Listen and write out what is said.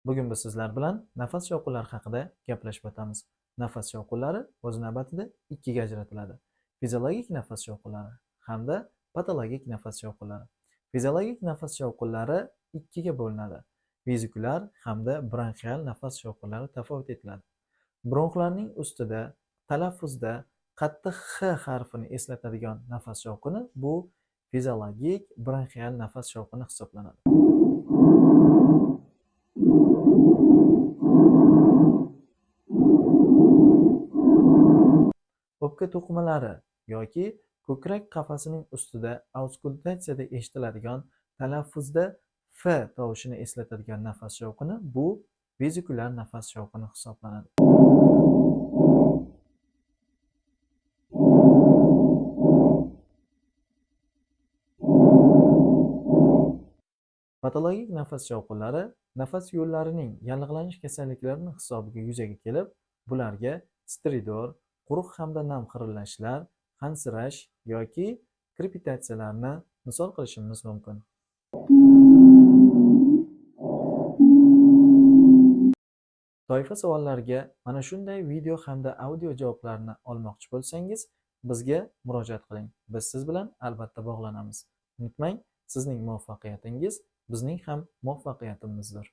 Bugun biz sizlar bilan nafas shovqinlari haqida gaplashib o'tamiz. Nafas shovqinlari o'z navbatida ikkiga ajratiladi: fiziologik nafas shovqinlari hamda patologik nafas shovqinlari. Fiziologik nafas shovqinlari ikkiga bo'linadi: vezikulyar hamda bronxial nafas shovqinlari tafovut etiladi. Bronxlarning ustida talaffuzda qattiq X harfini eslatadigan nafas shovqini bu fiziologik bronxial nafas shovqini hisoblanadi. O'pka to'qimalari yoki ko'krak qafasining ustida auskultatsiyada eshitiladigan talaffuzda F tovushini eslatadigan nafas shovqini bu vezikulyar nafas shovqini hisoblanadi. Patologik nafas shovqinlari nafas yo'llarining yallig'lanish kasalliklarini hisobiga yuzaga kelib, bularga stridor, quruq hamda nam xirillashlar, hansirash yoki krepitatsiyalarni misol qilishimiz mumkin. Toifa savollariga mana shunday video hamda audio javoblarni olmoqchi bo'lsangiz, bizga murojaat qiling. Biz siz bilan albatta bog'lanamiz. Unutmang, sizning muvaffaqiyatingiz bizning ham muvaffaqiyatimizdir.